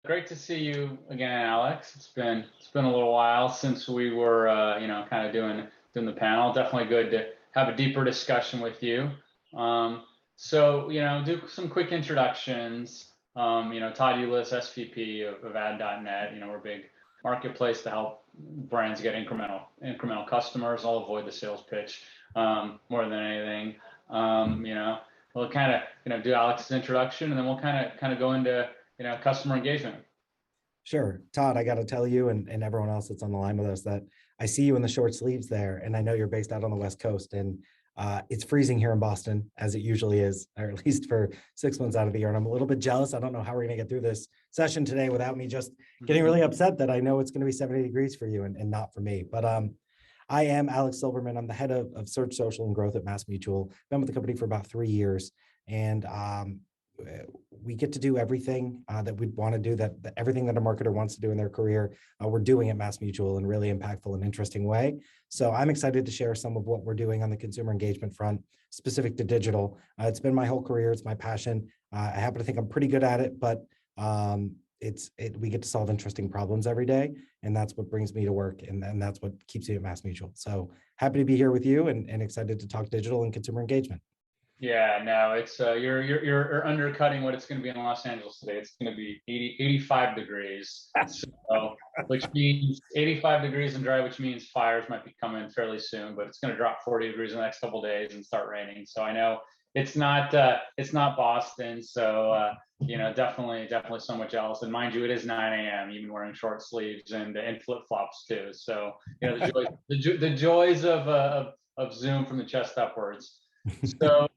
Great to see you again, Alex. It's been a little while since we were kind of doing the panel. Definitely good to have a deeper discussion with you. Do some quick introductions. Todd Ulise, SVP of ad.net. We're a big marketplace to help brands get incremental customers. I'll avoid the sales pitch more than anything. We'll kind of do Alex's introduction, and then we'll kind of go into customer engagement. Sure. Todd, I got to tell you and everyone else that's on the line with us that I see you in the short sleeves there, and I know you're based out on the West Coast, and it's freezing here in Boston, as it usually is, or at least for 6 months out of the year. And I'm a little bit jealous. I don't know how we're going to get through this session today without me just getting really upset that I know it's going to be 70 degrees for you and not for me. But I am Alex Silberman. I'm the head of search, social, and growth at MassMutual. Been with the company for about 3 years, and we get to do everything that we'd want to do, that everything that a marketer wants to do in their career, we're doing at MassMutual in a really impactful and interesting way. So I'm excited to share some of what we're doing on the consumer engagement front, specific to digital. It's been my whole career. It's my passion. I happen to think I'm pretty good at it, but we get to solve interesting problems every day, and that's what brings me to work, and that's what keeps me at MassMutual. So happy to be here with you, and excited to talk digital and consumer engagement. Yeah, no, it's you're undercutting what it's going to be in Los Angeles today. It's going to be 85 degrees, so, which means 85 degrees and dry, which means fires might be coming fairly soon. But it's going to drop 40 degrees in the next couple of days and start raining. So I know it's not Boston. So definitely somewhat jealous. And mind you, it is 9 a.m. You've been wearing short sleeves and flip flops too. So the joys of Zoom from the chest upwards. So.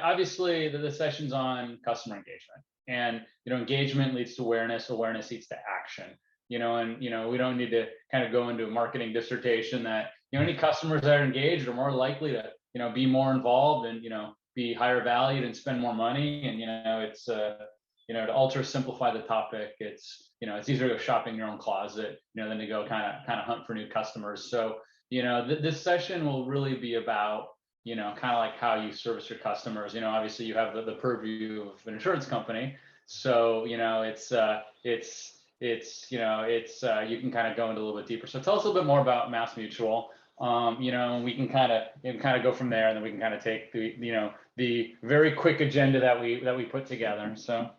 Obviously the session's on customer engagement, and engagement leads to awareness leads to action, and we don't need to kind of go into a marketing dissertation that any customers that are engaged are more likely to be more involved and be higher valued and spend more money. And it's to ultra simplify the topic, it's easier to go shopping your own closet than to go kind of hunt for new customers. So this session will really be about kind of like how you service your customers. Obviously you have the purview of an insurance company, so you can kind of go into a little bit deeper. So tell us a little bit more about MassMutual. We can kind of go from there, and then we can kind of take the very quick agenda that we put together. So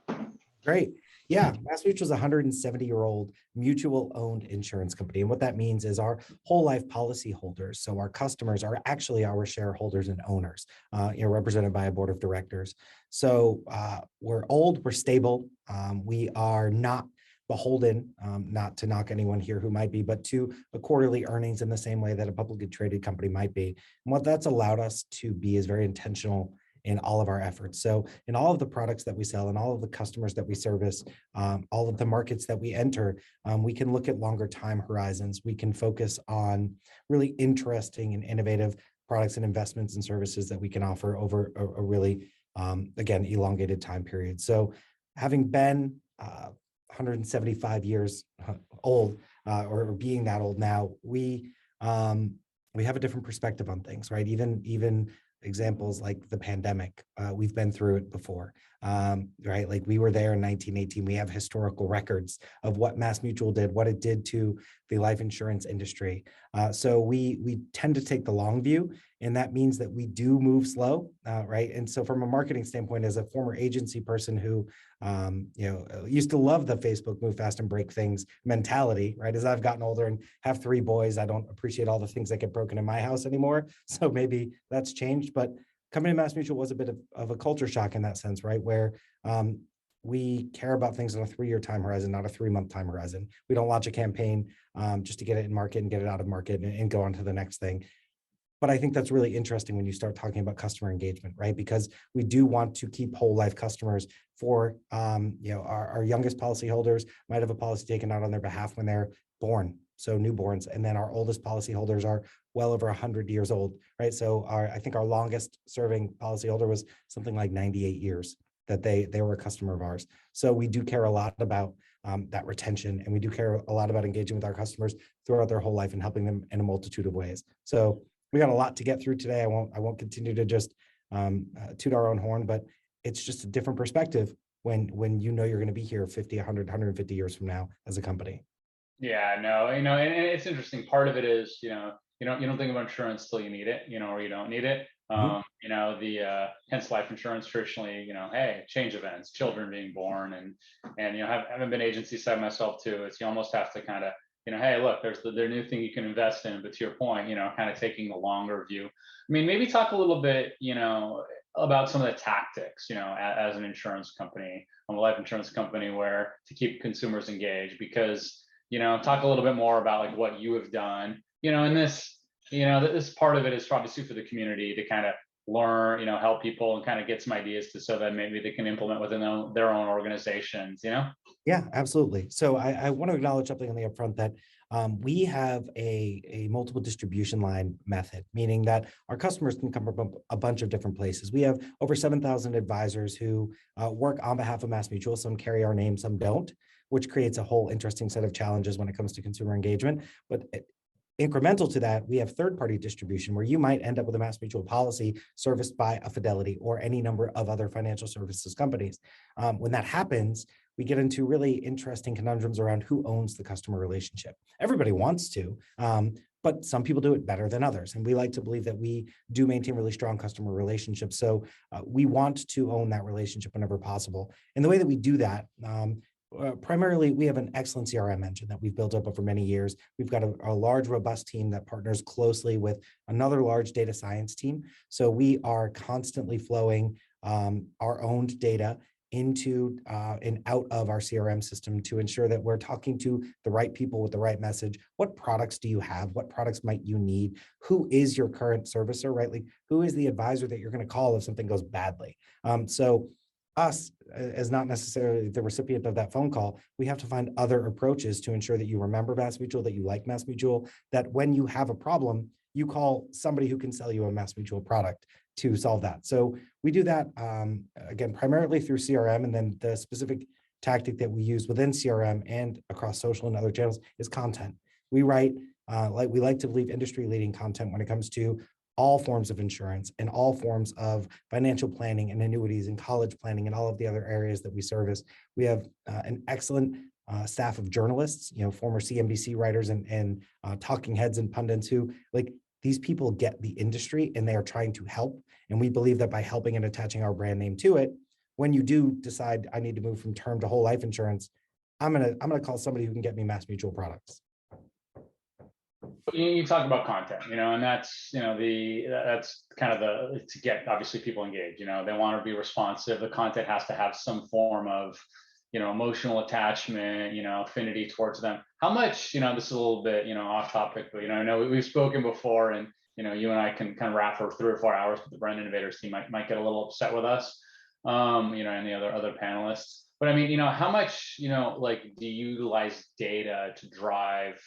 great. Yeah, MassMutual is a 170-year-old mutual-owned insurance company. And what that means is our whole life policy holders, so our customers, are actually our shareholders and owners, represented by a board of directors. So we're old, we're stable. We are not beholden, not to knock anyone here who might be, but to a quarterly earnings in the same way that a publicly traded company might be. And what that's allowed us to be is very intentional in all of our efforts. So in all of the products that we sell and all of the customers that we service, all of the markets that we enter, we can look at longer time horizons. We can focus on really interesting and innovative products and investments and services that we can offer over a really, again, elongated time period. So having been 175 years old, or being that old now, we have a different perspective on things, right? Even examples like the pandemic, we've been through it before, right? Like we were there in 1918. We have historical records of what MassMutual did, what it did to the life insurance industry. So we tend to take the long view, and that means that we do move slow, right? And so from a marketing standpoint, as a former agency person who used to love the Facebook move fast and break things mentality, right? As I've gotten older and have 3 boys, I don't appreciate all the things that get broken in my house anymore. So maybe that's changed, but coming to MassMutual was a bit of a culture shock in that sense, right? Where we care about things on a 3-year time horizon, not a 3-month time horizon. We don't launch a campaign just to get it in market and get it out of market and go on to the next thing. But I think that's really interesting when you start talking about customer engagement, right? Because we do want to keep whole life customers for, our youngest policyholders might have a policy taken out on their behalf when they're born, so newborns. And then our oldest policyholders are well over 100 years old, right? So I think our longest serving policyholder was something like 98 years that they were a customer of ours. So we do care a lot about that retention, and we do care a lot about engaging with our customers throughout their whole life and helping them in a multitude of ways. So we got a lot to get through today. I won't continue to just toot our own horn, but it's just a different perspective when you know you're going to be here 50, 100, 150 years from now as a company. Yeah, no, and it's interesting. Part of it is, you don't think about insurance till you need it, or you don't need it. Mhm. The hence life insurance traditionally, hey, change events, children being born, and having been agency side myself too. It's you almost have to kind of, hey, look, there's the new thing you can invest in. But to your point, kind of taking the longer view. I mean, maybe talk a little bit, about some of the tactics, as an insurance company, a life insurance company, where to keep consumers engaged, because talk a little bit more about like what you have done, and this part of it is obviously for the community to kind of learn, help people and kind of get some ideas so that maybe they can implement within their own organizations. Yeah, absolutely. So I want to acknowledge something on the upfront that we have a multiple distribution line method, meaning that our customers can come from a bunch of different places. We have over 7,000 advisors who work on behalf of MassMutual. Some carry our name, some don't, which creates a whole interesting set of challenges when it comes to consumer engagement. But incremental to that, we have third-party distribution where you might end up with a MassMutual policy serviced by a Fidelity or any number of other financial services companies. When that happens, we get into really interesting conundrums around who owns the customer relationship. Everybody wants to, but some people do it better than others. And we like to believe that we do maintain really strong customer relationships. So we want to own that relationship whenever possible. And the way that we do that, primarily, we have an excellent CRM engine that we've built up over many years. We've got a large, robust team that partners closely with another large data science team. So we are constantly flowing our owned data into and out of our CRM system to ensure that we're talking to the right people with the right message. What products do you have? What products might you need? Who is your current servicer, right? Like, who is the advisor that you're going to call if something goes badly? So us, as not necessarily the recipient of that phone call, we have to find other approaches to ensure that you remember MassMutual, that you like MassMutual, that when you have a problem, you call somebody who can sell you a MassMutual product to solve that. So we do that, again, primarily through CRM, and then the specific tactic that we use within CRM and across social and other channels is content. We write, we like to believe, industry-leading content when it comes to all forms of insurance and all forms of financial planning and annuities and college planning and all of the other areas that we service. We have an excellent staff of journalists, former CNBC writers and talking heads and pundits who, like, these people get the industry and they are trying to help. And we believe that by helping and attaching our brand name to it, when you do decide I need to move from term to whole life insurance, I'm gonna call somebody who can get me MassMutual products. You talk about content, and that's that's kind of to get obviously people engaged. They want to be responsive. The content has to have some form of emotional attachment, affinity towards them. How much, this is a little bit, off topic, but, I know we've spoken before, and, you and I can kind of wrap for 3 or 4 hours, but the Brand Innovators team might get a little upset with us, and the other panelists. But I mean, how much, like, do you utilize data to drive,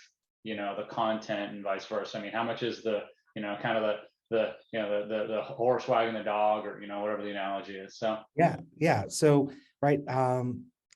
the content and vice versa? I mean, how much is the, kind of the horse wagging the dog, or, whatever the analogy is. So Yeah. So, right.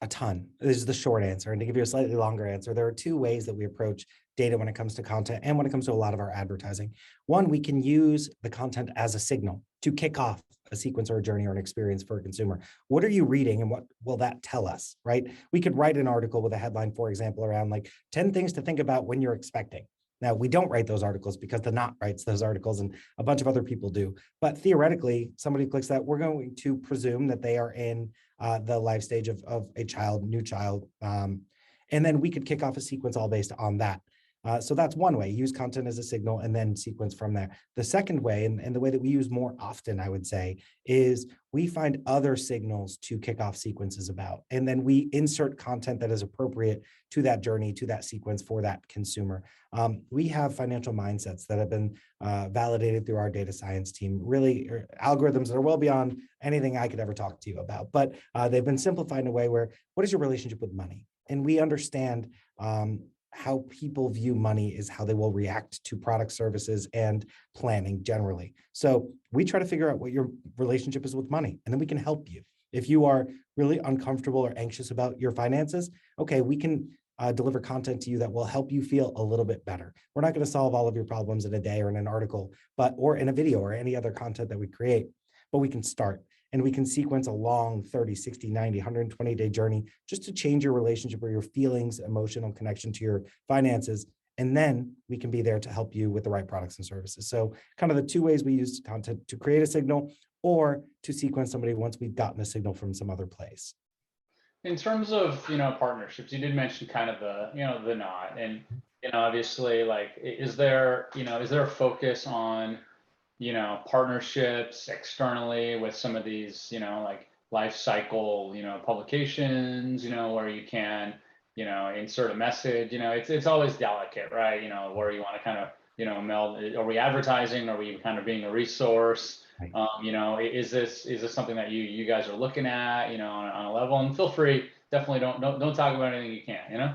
A ton. This is the short answer. And to give you a slightly longer answer, there are 2 ways that we approach data when it comes to content and when it comes to a lot of our advertising. One, we can use the content as a signal to kick off a sequence or a journey or an experience for a consumer. What are you reading and what will that tell us, right? We could write an article with a headline, for example, around like 10 things to think about when you're expecting. Now, we don't write those articles because the Knot writes those articles and a bunch of other people do. But theoretically, somebody clicks that, we're going to presume that they are in the life stage of a new child. And then we could kick off a sequence all based on that. So that's one way, use content as a signal and then sequence from there. The second way, and the way that we use more often, I would say, is we find other signals to kick off sequences about, and then we insert content that is appropriate to that journey, to that sequence for that consumer. We have financial mindsets that have been validated through our data science team, really algorithms that are well beyond anything I could ever talk to you about, but they've been simplified in a way where, what is your relationship with money? And we understand how people view money is how they will react to product, services, and planning generally. So we try to figure out what your relationship is with money, and then we can help you. If you are really uncomfortable or anxious about your finances, okay, we can deliver content to you that will help you feel a little bit better. We're not going to solve all of your problems in a day or in an article, or in a video or any other content that we create, but we can start. And we can sequence a long 30, 60, 90, 120-day journey just to change your relationship or your feelings, emotional connection to your finances. And then we can be there to help you with the right products and services. So kind of the two ways we use content: to create a signal or to sequence somebody once we've gotten a signal from some other place. In terms of, partnerships, you did mention kind of the not, and, obviously, like, is there a focus on, partnerships externally with some of these, like life cycle, publications, where you can, insert a message, it's always delicate, right? Where you want to kind of, meld, are we advertising? Are we kind of being a resource? Right. Is this something that you guys are looking at, on a level? And feel free, definitely don't talk about anything you can't.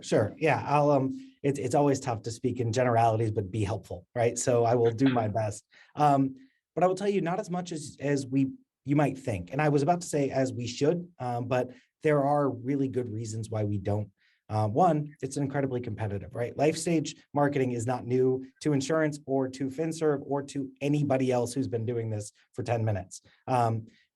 Sure. Yeah, it's always tough to speak in generalities, but be helpful, right? So I will do my best. But I will tell you, not as much as you might think. And I was about to say as we should, but there are really good reasons why we don't. One, it's incredibly competitive, right? Life stage marketing is not new to insurance or to FinServ or to anybody else who's been doing this for 10 minutes.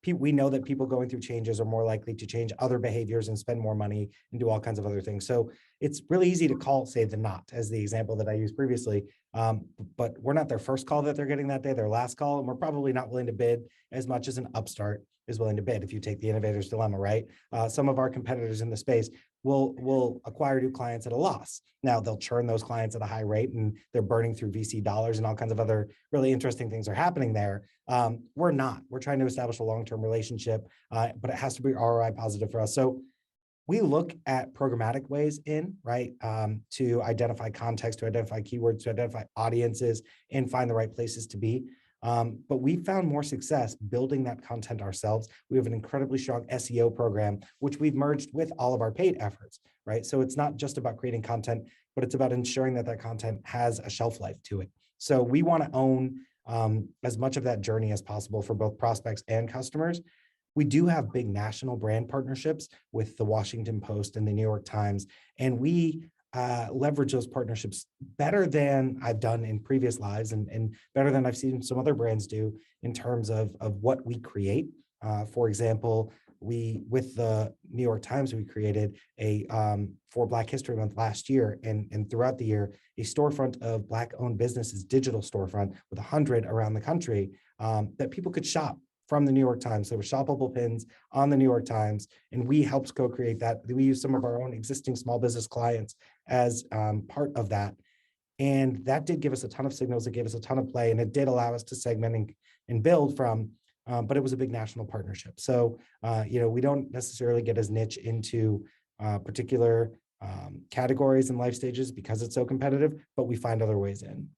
We know that people going through changes are more likely to change other behaviors and spend more money and do all kinds of other things. So it's really easy to call, say, the not, as the example that I used previously. But we're not their first call that they're getting that day, their last call, and we're probably not willing to bid as much as an upstart is willing to bid. If you take the innovator's dilemma, right? Some of our competitors in the space will acquire new clients at a loss. Now they'll churn those clients at a high rate and they're burning through VC dollars and all kinds of other really interesting things are happening there. We're not. We're trying to establish a long-term relationship, but it has to be ROI positive for us. So we look at programmatic ways in, right, to identify context, to identify keywords, to identify audiences, and find the right places to be. But we found more success building that content ourselves. We have an incredibly strong SEO program, which we've merged with all of our paid efforts, right? So it's not just about creating content, but it's about ensuring that that content has a shelf life to it. So we want to own as much of that journey as possible for both prospects and customers. We do have big national brand partnerships with the Washington Post and the New York Times, and we leverage those partnerships better than I've done in previous lives and better than I've seen some other brands do in terms of what we create. For example, with the New York Times, we created a for Black History Month last year and throughout the year, a storefront of Black-owned businesses, digital storefront with 100 around the country that people could shop from the New York Times. There were shoppable pins on the New York Times, and we helped co-create that. We used some of our own existing small business clients as part of that. And that did give us a ton of signals. It gave us a ton of play, and it did allow us to segment and build from, but it was a big national partnership. So, we don't necessarily get as niche into particular categories and life stages because it's so competitive, but we find other ways in.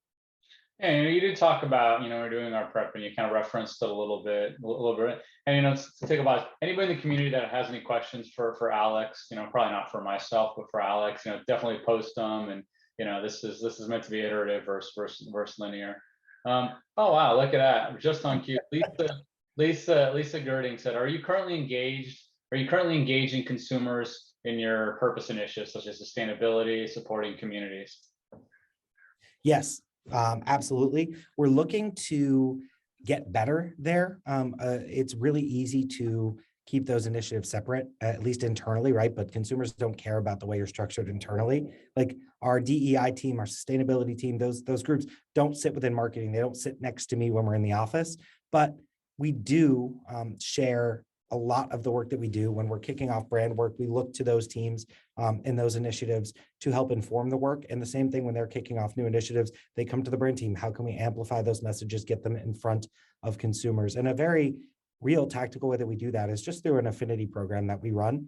Yeah, you did talk about, we're doing our prep and you kind of referenced it a little bit. And, to think about anybody in the community that has any questions for Alex, probably not for myself, but for Alex, definitely post them. And, this is meant to be iterative versus linear. Oh, wow, look at that. Just on cue. Lisa Girding said, are you currently engaging consumers in your purpose initiatives, such as sustainability, supporting communities? Yes. Absolutely. We're looking to get better there. It's really easy to keep those initiatives separate, at least internally, right? But consumers don't care about the way you're structured internally. Like our DEI team, our sustainability team, those groups don't sit within marketing. They don't sit next to me when we're in the office, but we do share a lot of the work that we do. When we're kicking off brand work, we look to those teams and those initiatives to help inform the work. And the same thing when they're kicking off new initiatives, they come to the brand team. How can we amplify those messages, get them in front of consumers? And a very real tactical way that we do that is just through an affinity program that we run.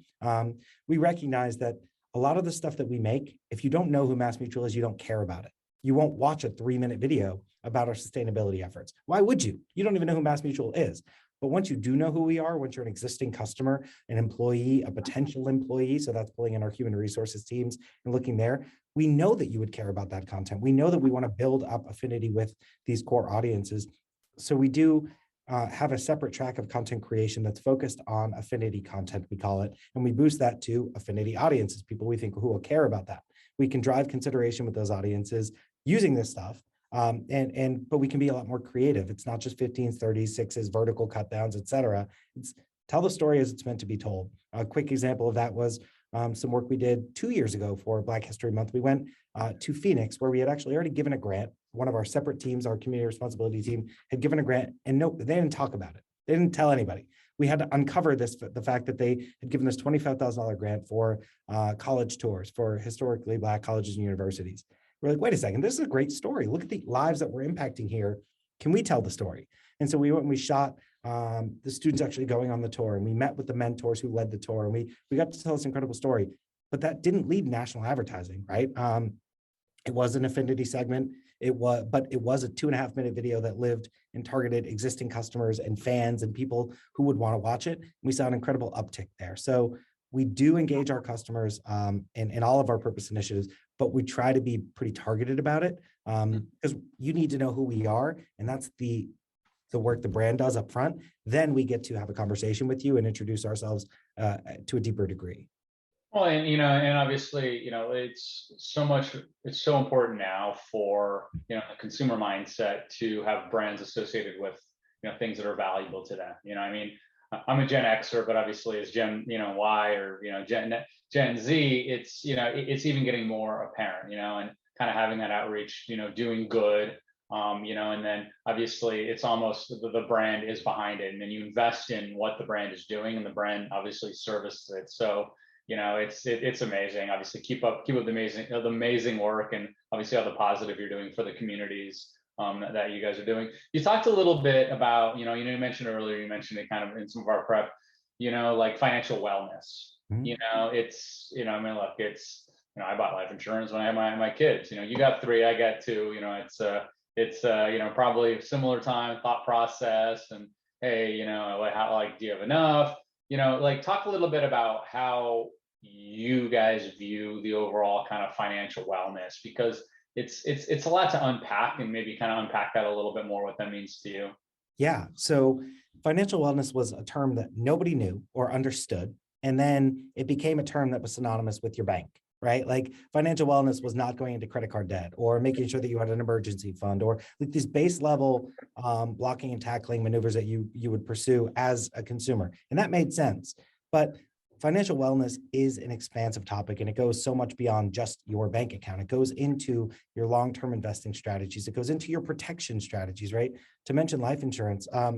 We recognize that a lot of the stuff that we make, if you don't know who MassMutual is, you don't care about it. You won't watch a 3-minute video about our sustainability efforts. Why would you? You don't even know who MassMutual is. But once you do know who we are, once you're an existing customer, an employee, a potential employee, so that's pulling in our human resources teams and looking there, we know that you would care about that content. We know that we want to build up affinity with these core audiences. So we do have a separate track of content creation that's focused on affinity content, we call it, and we boost that to affinity audiences, people we think who will care about that. We can drive consideration with those audiences using this stuff. But we can be a lot more creative. It's not just 15s, 30s, 6s, vertical cut downs, et cetera. It's tell the story as it's meant to be told. A quick example of that was some work we did 2 years ago for Black History Month. We went to Phoenix, where we had actually already given a grant. One of our separate teams, our community responsibility team, had given a grant, and no, they didn't talk about it. They didn't tell anybody. We had to uncover the fact that they had given this $25,000 grant for college tours for historically Black colleges and universities. We're like, wait a second, this is a great story. Look at the lives that we're impacting here. Can we tell the story? And so we went and we shot the students actually going on the tour, and we met with the mentors who led the tour, and we got to tell this incredible story. But that didn't lead national advertising, right? It was an affinity segment. But it was a 2.5-minute video that lived and targeted existing customers and fans and people who would want to watch it. We saw an incredible uptick there. So we do engage our customers in all of our purpose initiatives, but we try to be pretty targeted about it because you need to know who we are, and that's the work the brand does up front. Then we get to have a conversation with you and introduce ourselves to a deeper degree. Well, and obviously, it's so important now for, the consumer mindset to have brands associated with, things that are valuable to them. I mean, I'm a Gen Xer, but obviously as Gen, Y or, Gen Z, it's even getting more apparent, and kind of having that outreach, doing good, and then obviously it's almost the brand is behind it, and then you invest in what the brand is doing, and the brand obviously services it. So it's amazing. Obviously, keep up the amazing work, and obviously all the positive you're doing for the communities that you guys are doing. You talked a little bit about, you mentioned earlier, you mentioned it kind of in some of our prep, like financial wellness. It's, I mean, look, it's, I bought life insurance when I had my kids. You got 3, I got 2. It's probably a similar time, thought process, and hey, how do you have enough? Talk a little bit about how you guys view the overall kind of financial wellness, because it's a lot to unpack, and maybe kind of unpack that a little bit more, what that means to you. Yeah. So financial wellness was a term that nobody knew or understood. And then it became a term that was synonymous with your bank, right? Like financial wellness was not going into credit card debt or making sure that you had an emergency fund, or like these base level blocking and tackling maneuvers that you would pursue as a consumer. And that made sense. But financial wellness is an expansive topic, and it goes so much beyond just your bank account. It goes into your long-term investing strategies. It goes into your protection strategies, right? To mention life insurance, a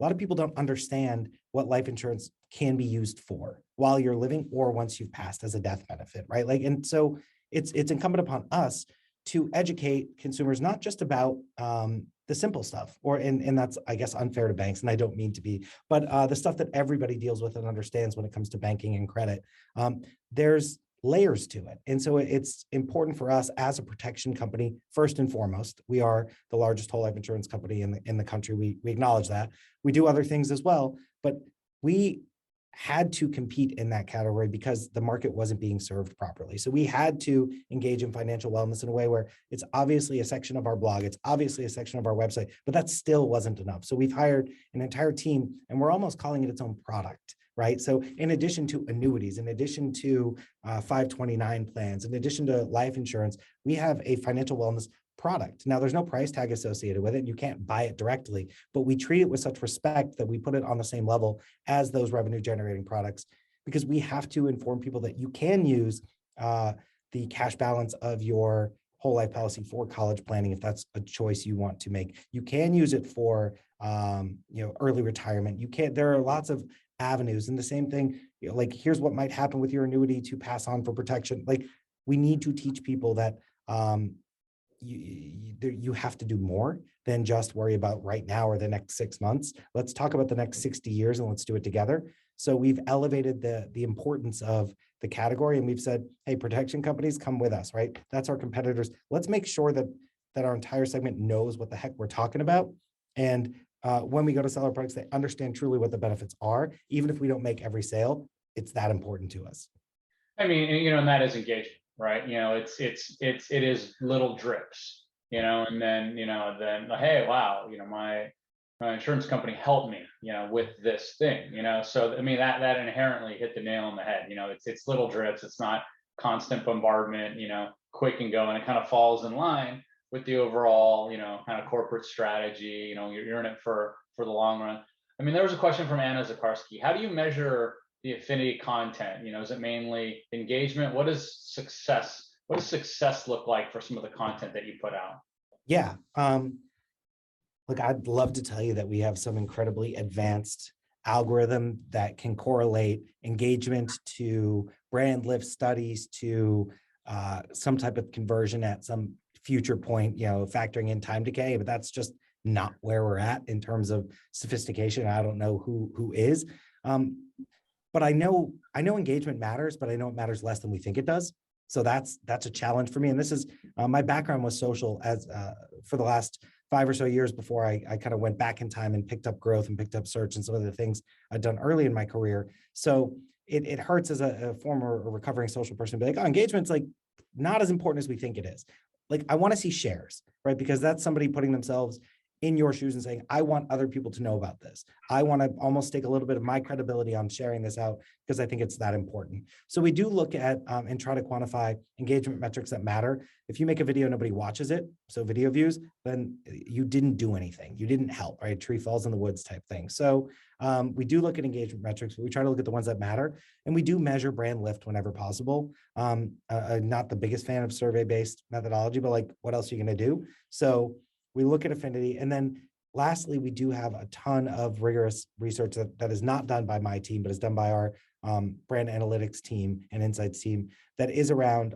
lot of people don't understand what life insurance can be used for while you're living or once you've passed as a death benefit, right? And so it's incumbent upon us to educate consumers, not just about the simple stuff, and that's, I guess, unfair to banks, and I don't mean to be, but the stuff that everybody deals with and understands when it comes to banking and credit. There's layers to it. And so it's important for us as a protection company, first and foremost. We are the largest whole life insurance company in the country. We acknowledge that. We do other things as well, but we had to compete in that category because the market wasn't being served properly. So we had to engage in financial wellness in a way where it's obviously a section of our blog, it's obviously a section of our website, but that still wasn't enough. So we've hired an entire team, and we're almost calling it its own product, right? So in addition to annuities, in addition to 529 plans, in addition to life insurance, we have a financial wellness product. Now, there's no price tag associated with it. You can't buy it directly, but we treat it with such respect that we put it on the same level as those revenue generating products, because we have to inform people that you can use the cash balance of your whole life policy for college planning if that's a choice you want to make. You can use it for early retirement. You can't. There are lots of avenues, and the same thing. Like, here's what might happen with your annuity to pass on for protection. Like, we need to teach people that you have to do more than just worry about right now or the next 6 months. Let's talk about the next 60 years, and let's do it together. So we've elevated the importance of the category, and we've said, hey, protection companies, come with us, right? That's our competitors. Let's make sure that our entire segment knows what the heck we're talking about. And when we go to sell our products, they understand truly what the benefits are. Even if we don't make every sale, it's that important to us. I mean, and that is engagement, right? It is little drips, and then, hey, wow, my insurance company helped me, with this thing, so, I mean, that inherently hit the nail on the head. It's little drips. It's not constant bombardment, quick and go, and it kind of falls in line with the overall, kind of corporate strategy. You're in it for the long run. I mean, there was a question from Anna Zakarski. How do you measure the affinity content? Is it mainly engagement? What does success look like for some of the content that you put out? Yeah. Look, I'd love to tell you that we have some incredibly advanced algorithm that can correlate engagement to brand lift studies to some type of conversion at some future point, factoring in time decay, but that's just not where we're at in terms of sophistication. I don't know who is. But I know engagement matters, but I know it matters less than we think it does. So that's a challenge for me. And this is my background was social as for the last 5 or so years before I kind of went back in time and picked up growth and picked up search and some of the things I'd done early in my career. So it hurts as a former or recovering social person to be like, oh, engagement's like not as important as we think it is. Like I want to see shares, right? Because that's somebody putting themselves in your shoes and saying, I want other people to know about this. I want to almost stake a little bit of my credibility on sharing this out because I think it's that important. So we do look at and try to quantify engagement metrics that matter. If you make a video, nobody watches it, so video views, then you didn't do anything. You didn't help, right? A tree falls in the woods type thing. So we do look at engagement metrics, but we try to look at the ones that matter. And we do measure brand lift whenever possible. Not the biggest fan of survey-based methodology, but like, what else are you going to do? So we look at affinity. And then lastly, we do have a ton of rigorous research that is not done by my team, but is done by our brand analytics team and insights team that is around,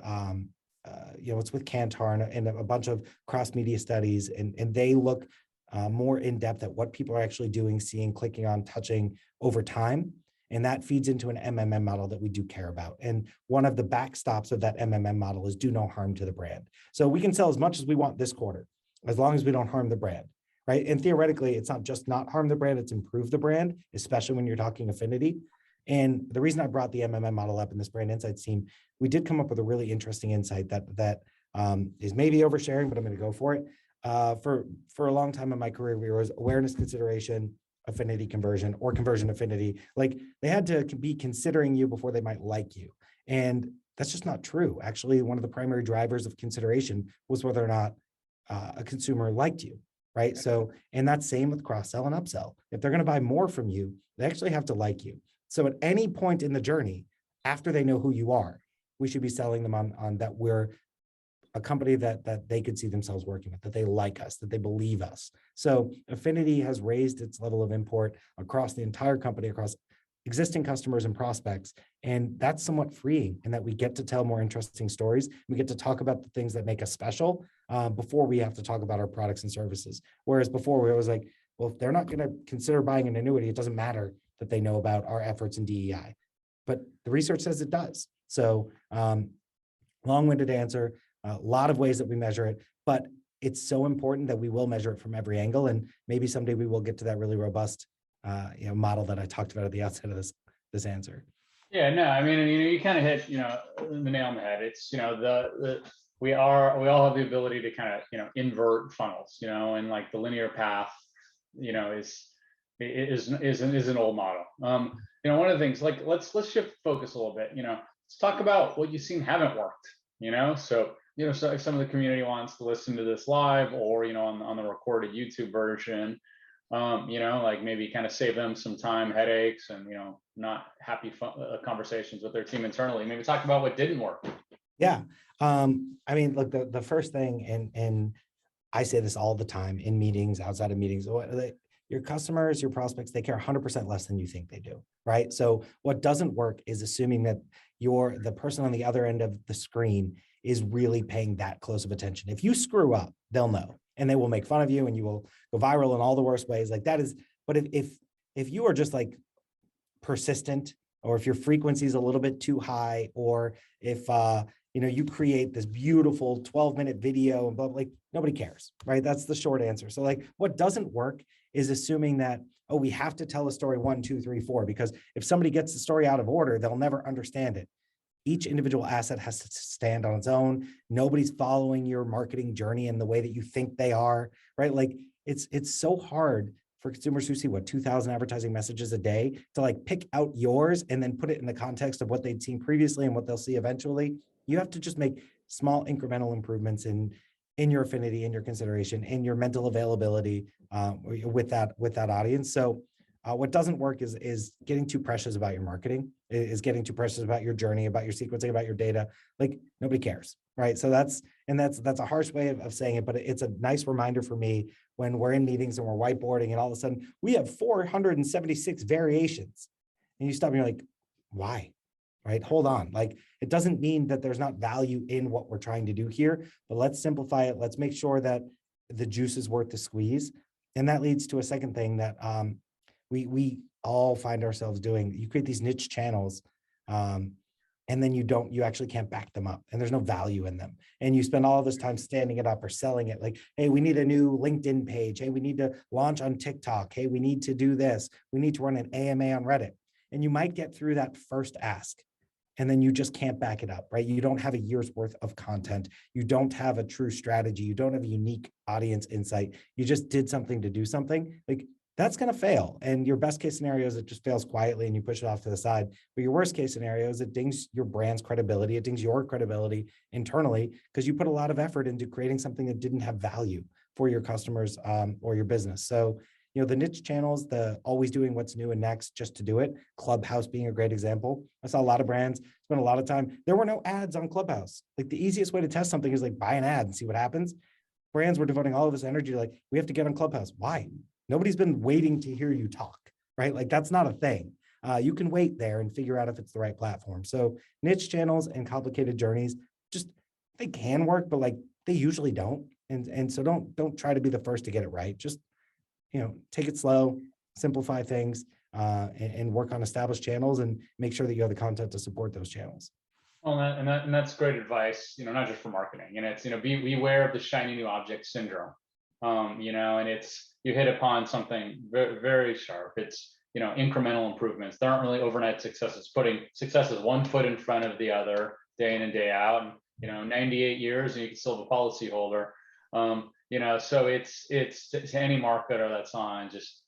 it's with Kantar and a bunch of cross-media studies. And they look more in depth at what people are actually doing, seeing, clicking on, touching over time. And that feeds into an MMM model that we do care about. And one of the backstops of that MMM model is do no harm to the brand. So we can sell as much as we want this quarter, as long as we don't harm the brand, right? And theoretically, it's not just not harm the brand, it's improve the brand, especially when you're talking affinity. And the reason I brought the MMM model up in this brand insights team, we did come up with a really interesting insight that is maybe oversharing, but I'm going to go for it. For a long time in my career, we was awareness, consideration, affinity, conversion, or conversion affinity. Like they had to be considering you before they might like you. And that's just not true. Actually, one of the primary drivers of consideration was whether or not a consumer liked you, right? So, and that's same with cross-sell and upsell. If they're going to buy more from you, they actually have to like you. So at any point in the journey, after they know who you are, we should be selling them on that we're a company that they could see themselves working with, that they like us, that they believe us. So affinity has raised its level of import across the entire company, across existing customers and prospects. And that's somewhat freeing in that we get to tell more interesting stories. We get to talk about the things that make us special before we have to talk about our products and services. Whereas before we was like, well, if they're not going to consider buying an annuity, it doesn't matter that they know about our efforts in DEI. But the research says it does. So long-winded answer, a lot of ways that we measure it, but it's so important that we will measure it from every angle. And maybe someday we will get to that really robust model that I talked about at the outset of this answer. Yeah, no, I mean, you kind of hit, the nail on the head. It's, we all have the ability to kind of, invert funnels, and like the linear path, is an old model. One of the things, like, let's shift focus a little bit, let's talk about what you've seen haven't worked, so, so if some of the community wants to listen to this live or, on the recorded YouTube version, like maybe kind of save them some time, headaches, and not happy conversations with their team internally. Maybe talk about what didn't work. Yeah, I mean, look, the first thing, and I say this all the time in meetings, outside of meetings, your customers, your prospects, they care 100% less than you think they do, right? So what doesn't work is assuming that the person on the other end of the screen is really paying that close of attention. If you screw up, they'll know, and they will make fun of you, and you will go viral in all the worst ways. Like that is, but if you are just like persistent, or if your frequency is a little bit too high, or if you create this beautiful 12-minute video and blah, blah, like nobody cares, right? That's the short answer. So like what doesn't work is assuming that, oh, we have to tell a story 1, 2, 3, 4, because if somebody gets the story out of order, they'll never understand it. Each individual asset has to stand on its own. Nobody's following your marketing journey in the way that you think they are, right? Like it's so hard for consumers who see 2,000 advertising messages a day to like pick out yours and then put it in the context of what they'd seen previously and what they'll see eventually. You have to just make small incremental improvements in your affinity, in your consideration, in your mental availability with that audience. So what doesn't work is getting too precious about your marketing, is getting too precious about your journey, about your sequencing, about your data. Like nobody cares, right? So that's a harsh way of saying it, but it's a nice reminder for me when we're in meetings and we're whiteboarding and all of a sudden we have 476 variations. And you stop and you're like, why? Right? Hold on. Like, it doesn't mean that there's not value in what we're trying to do here, but let's simplify it. Let's make sure that the juice is worth the squeeze. And that leads to a second thing that we all find ourselves doing. You create these niche channels, and then you actually can't back them up, and there's no value in them. And you spend all this time standing it up or selling it. Like, hey, we need a new LinkedIn page. Hey, we need to launch on TikTok. Hey, we need to do this. We need to run an AMA on Reddit. And you might get through that first ask, and then you just can't back it up, right? You don't have a year's worth of content. You don't have a true strategy. You don't have a unique audience insight. You just did something to do something. Like, that's going to fail. And your best case scenario is it just fails quietly and you push it off to the side. But your worst case scenario is it dings your brand's credibility. It dings your credibility internally because you put a lot of effort into creating something that didn't have value for your customers or your business. So, the niche channels, the always doing what's new and next just to do it. Clubhouse being a great example. I saw a lot of brands spend a lot of time. There were no ads on Clubhouse. Like, the easiest way to test something is like buy an ad and see what happens. Brands were devoting all of this energy to, like, we have to get on Clubhouse. Why? Nobody's been waiting to hear you talk, right? Like, that's not a thing. You can wait there and figure out if it's the right platform. So niche channels and complicated journeys, just, they can work, but like they usually don't. And so don't try to be the first to get it right. Just, take it slow, simplify things, and work on established channels and make sure that you have the content to support those channels. Well, and that's great advice, not just for marketing. And it's, beware of the shiny new object syndrome. And it's, you hit upon something very, very sharp. It's, incremental improvements. There aren't really overnight successes. Putting successes one foot in front of the other day in and day out. And, 98 years and you can still have a policyholder. So it's to any marketer that's on, just,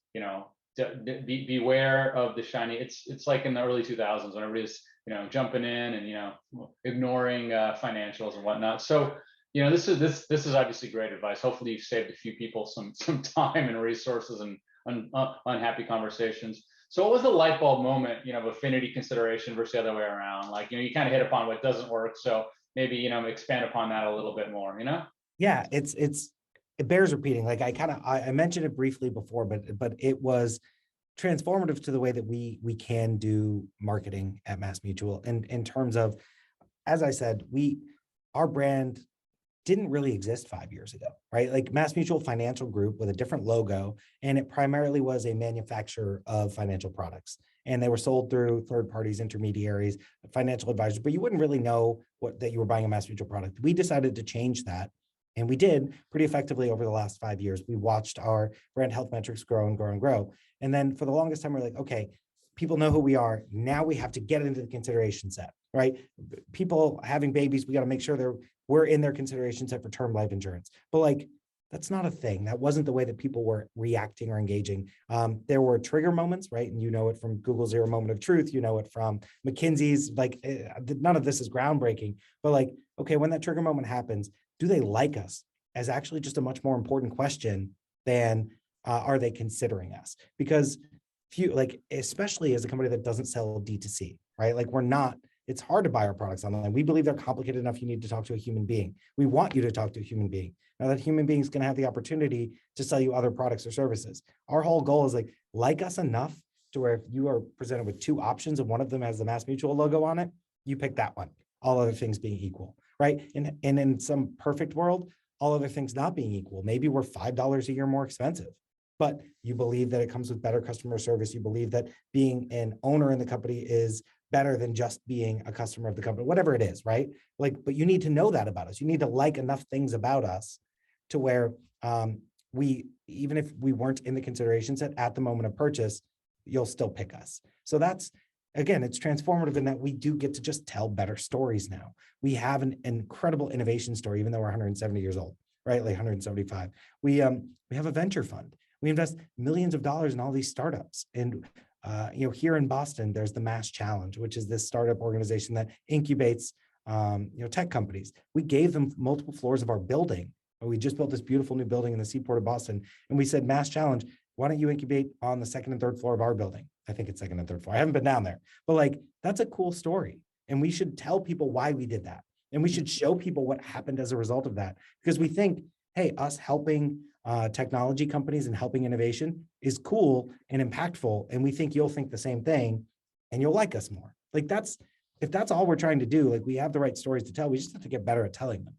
beware of the shiny. It's like in the early 2000s when everybody's, jumping in and, ignoring financials and whatnot. So, this is obviously great advice. Hopefully you've saved a few people some time and resources and unhappy conversations. So what was the light bulb moment, of affinity consideration versus the other way around? Like, you kind of hit upon what doesn't work. So maybe, expand upon that a little bit more, Yeah, it bears repeating. Like, I mentioned it briefly before, but it was transformative to the way that we can do marketing at MassMutual in terms of, as I said, our brand didn't really exist 5 years ago, right? Like, MassMutual Financial Group with a different logo, and it primarily was a manufacturer of financial products. And they were sold through third parties, intermediaries, financial advisors, but you wouldn't really know that you were buying a MassMutual product. We decided to change that. And we did pretty effectively over the last 5 years. We watched our brand health metrics grow and grow and grow. And then for the longest time, we're like, okay, people know who we are. Now we have to get into the consideration set, right? People having babies, we got to make sure we're in their consideration set for term life insurance. But like, that's not a thing. That wasn't the way that people were reacting or engaging. There were trigger moments, right? And you know it from Google's Zero Moment of Truth. You know it from McKinsey's, like, none of this is groundbreaking. But like, okay, when that trigger moment happens, do they like us? As actually just a much more important question than are they considering us? Because especially as a company that doesn't sell D2C, right? Like, it's hard to buy our products online. We believe they're complicated enough. You need to talk to a human being. We want you to talk to a human being. Now, that human being is going to have the opportunity to sell you other products or services. Our whole goal is like us enough to where if you are presented with two options and one of them has the MassMutual logo on it, you pick that one, all other things being equal, right? And in some perfect world, all other things not being equal, maybe we're $5 a year more expensive, but you believe that it comes with better customer service. You believe that being an owner in the company is better than just being a customer of the company, whatever it is, right? Like, but you need to know that about us. You need to like enough things about us to where even if we weren't in the consideration set at the moment of purchase, you'll still pick us. So that's, again, it's transformative in that we do get to just tell better stories now. We have an incredible innovation story, even though we're 170 years old, right? Like 175. We have a venture fund. We invest millions of dollars in all these startups. And here in Boston, there's the Mass Challenge, which is this startup organization that incubates tech companies. We gave them multiple floors of our building We just built this beautiful new building in the seaport of Boston. And we said, mass challenge, why don't you incubate on the second and third floor of our building? I think it's second and third floor. I haven't been down there, but like, that's a cool story. And we should tell people why we did that. And we should show people what happened as a result of that, because we think, hey, us helping technology companies and helping innovation is cool and impactful. And we think you'll think the same thing and you'll like us more. Like if that's all we're trying to do, like we have the right stories to tell, we just have to get better at telling them.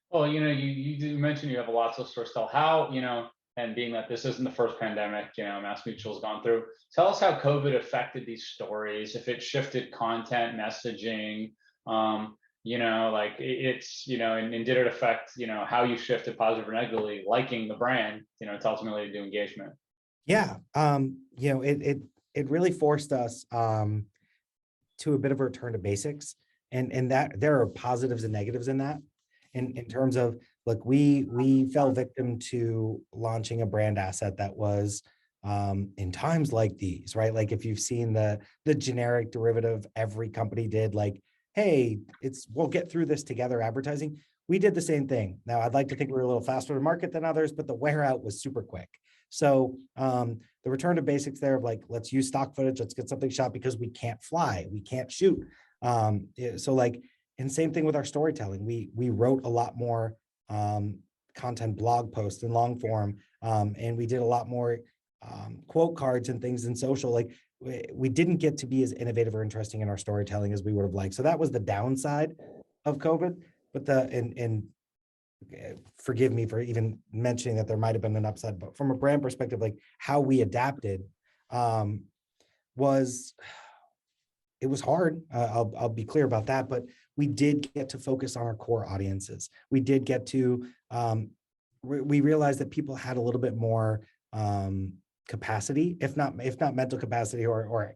Well, you mentioned you have lots of stories to tell. How, and being that this isn't the first pandemic, MassMutual's gone through, tell us how COVID affected these stories, if it shifted content, messaging, like and did it affect, how you shifted positive or negatively, liking the brand, to ultimately do engagement? Yeah. It really forced us to a bit of a return to basics, and that there are positives and negatives in that. In terms of, like, we fell victim to launching a brand asset that was in times like these, right? Like if you've seen the generic derivative every company did, like, hey, we'll get through this together advertising. We did the same thing. Now, I'd like to think we were a little faster to market than others, but the wear out was super quick. So the return to basics there of like, let's use stock footage, let's get something shot, because we can't fly, we can't shoot. So like, and same thing with our storytelling. We wrote a lot more content, blog posts and long form, and we did a lot more quote cards and things in social. Like we didn't get to be as innovative or interesting in our storytelling as we would have liked. So that was the downside of COVID. But forgive me for even mentioning that there might have been an upside, but from a brand perspective, like how we adapted was, it was hard. I'll be clear about that, but we did get to focus on our core audiences. We did get to, we realized that people had a little bit more capacity, if not mental capacity or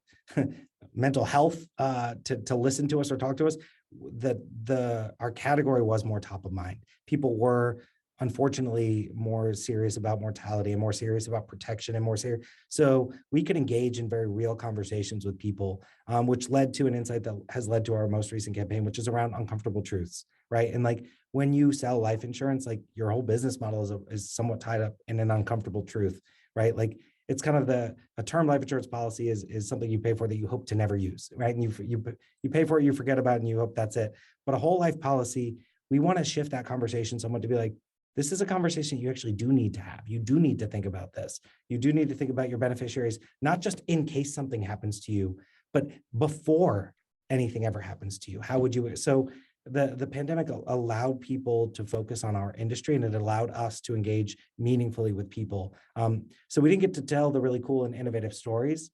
mental health to listen to us or talk to us. Our category was more top of mind. People were unfortunately more serious about mortality and more serious about protection and more serious. So we could engage in very real conversations with people, which led to an insight that has led to our most recent campaign, which is around uncomfortable truths, right? And like when you sell life insurance, like your whole business model is somewhat tied up in an uncomfortable truth, right? Like it's kind of a term life insurance policy is something you pay for that you hope to never use, right? And you pay for it, you forget about it, and you hope that's it. But a whole life policy, we want to shift that conversation somewhat to be like, this is a conversation you actually do need to have. You do need to think about this. You do need to think about your beneficiaries, not just in case something happens to you, but before anything ever happens to you. How would you? So the pandemic allowed people to focus on our industry, and it allowed us to engage meaningfully with people. So we didn't get to tell the really cool and innovative stories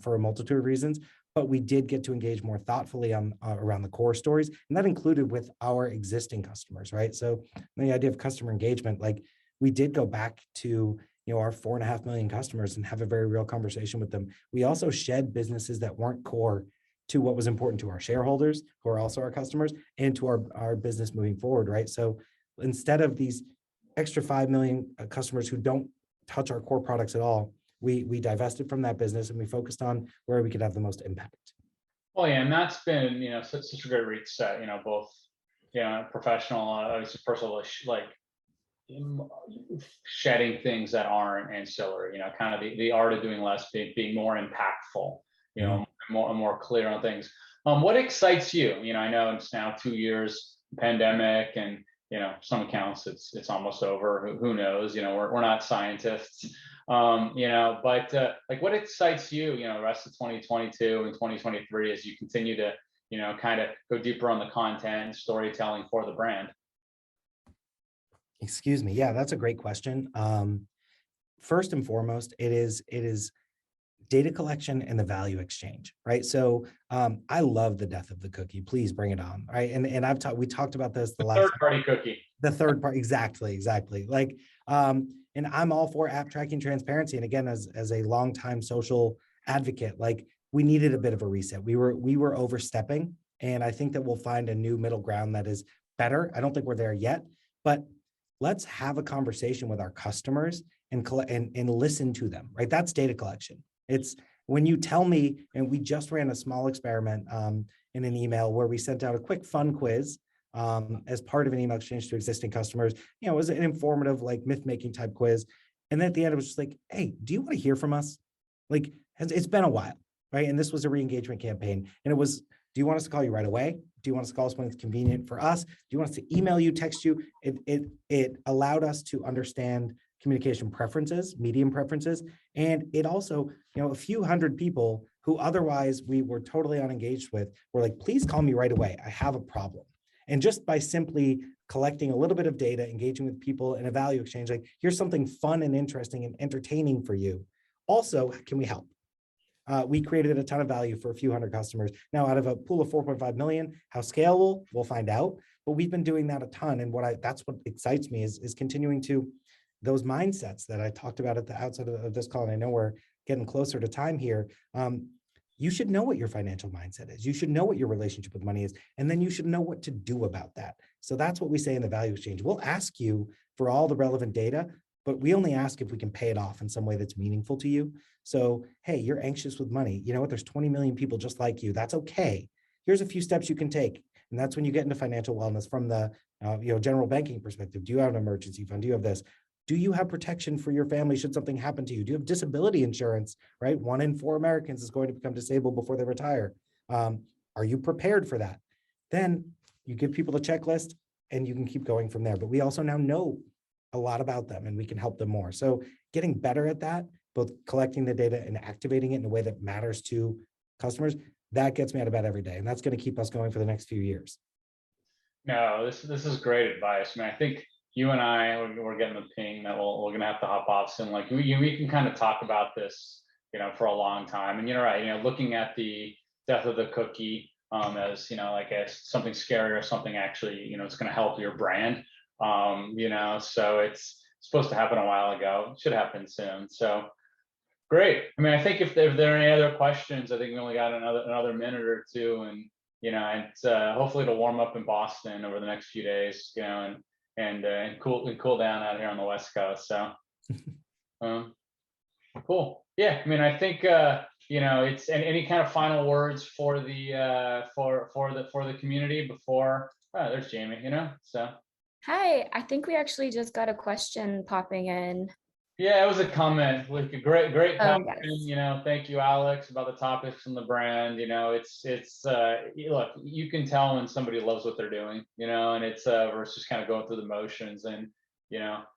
for a multitude of reasons, but we did get to engage more thoughtfully on around the core stories, and that included with our existing customers, right? So the idea of customer engagement, like we did go back to our 4.5 million customers and have a very real conversation with them. We also shed businesses that weren't core to what was important to our shareholders, who are also our customers, and to our business moving forward, right? So instead of these extra 5 million customers who don't touch our core products at all, we divested from that business and we focused on where we could have the most impact. Well, yeah, and that's been, such a great reset, both, professional, obviously personal, like shedding things that aren't ancillary, kind of the art of doing less, being more impactful, more clear on things. What excites you? I know it's now 2 years pandemic, and some accounts it's almost over. Who knows? We're not scientists. But like, what excites you? The rest of 2022 and 2023 as you continue to kind of go deeper on the content and storytelling for the brand. Excuse me. Yeah, that's a great question. First and foremost, it is data collection and the value exchange, right? So I love the death of the cookie. Please bring it on, right? And we talked about this the last third-party cookie. The third party, exactly. Like, and I'm all for app tracking transparency. And again, as a longtime social advocate, like we needed a bit of a reset. We were overstepping, and I think that we'll find a new middle ground that is better. I don't think we're there yet, but let's have a conversation with our customers and listen to them, right? That's data collection. It's when you tell me, and we just ran a small experiment in an email where we sent out a quick fun quiz as part of an email exchange to existing customers. It was an informative, like myth-making type quiz. And then at the end, it was just like, hey, do you want to hear from us? Like, it's been a while, right? And this was a re-engagement campaign. And it was, do you want us to call you right away? Do you want us to call us when it's convenient for us? Do you want us to email you, text you? It allowed us to understand communication preferences, medium preferences. And it also, a few hundred people who otherwise we were totally unengaged with were like, please call me right away. I have a problem. And just by simply collecting a little bit of data, engaging with people in a value exchange, like, here's something fun and interesting and entertaining for you. Also, can we help? We created a ton of value for a few hundred customers. Now, out of a pool of 4.5 million, how scalable, we'll find out. But we've been doing that a ton. And that's what excites me is continuing to those mindsets that I talked about at the outset of this call. And I know we're getting closer to time here. You should know what your financial mindset is. You should know what your relationship with money is. And then you should know what to do about that. So that's what we say in the value exchange. We'll ask you for all the relevant data, but we only ask if we can pay it off in some way that's meaningful to you. So, hey, you're anxious with money. You know what? There's 20 million people just like you. That's okay. Here's a few steps you can take. And that's when you get into financial wellness from the general banking perspective. Do you have an emergency fund? Do you have this? Do you have protection for your family should something happen to you? Do you have disability insurance, right? 1 in 4 Americans is going to become disabled before they retire. Are you prepared for that? Then you give people a checklist and you can keep going from there. But we also now know a lot about them and we can help them more. So getting better at that, both collecting the data and activating it in a way that matters to customers, that gets me out of bed every day. And that's going to keep us going for the next few years. No, this is great advice. I mean, I think you and I, we're getting a ping that we're going to have to hop off soon. Like we can kind of talk about this, for a long time. And you're right, looking at the death of the cookie as, like as something scary or something actually, it's going to help your brand. So it's supposed to happen a while ago. It should happen soon. So great. I mean, I think if there are any other questions, I think we only got another minute or two, and it's hopefully it'll warm up in Boston over the next few days, and cool down out here on the West Coast. So cool. Yeah. I mean, I think it's any kind of final words for the for the community before there's Jamie, so. Hi, I think we actually just got a question popping in. Yeah, it was a comment, like a great comment. Yes. Thank you, Alex, about the topics from the brand. It's look, you can tell when somebody loves what they're doing, and it's versus kind of going through the motions. And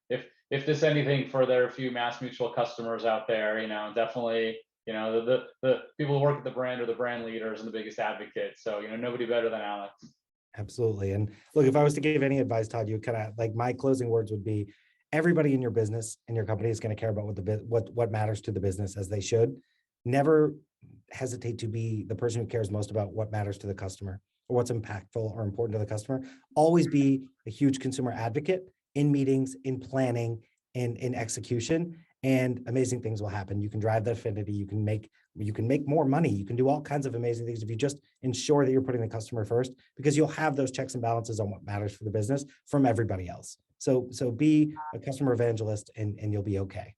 if there's anything for their few Mass Mutual customers out there, definitely, the people who work at the brand are the brand leaders and the biggest advocates. So nobody better than Alex. Absolutely. And look, if I was to give any advice, Todd, you kind of like my closing words would be, everybody in your business and your company is going to care about what matters to the business, as they should. Never hesitate to be the person who cares most about what matters to the customer or what's impactful or important to the customer. Always be a huge consumer advocate in meetings, in planning, and in execution, and amazing things will happen. You can drive the affinity. You can make more money. You can do all kinds of amazing things if you just ensure that you're putting the customer first, because you'll have those checks and balances on what matters for the business from everybody else. So be a customer evangelist and you'll be okay.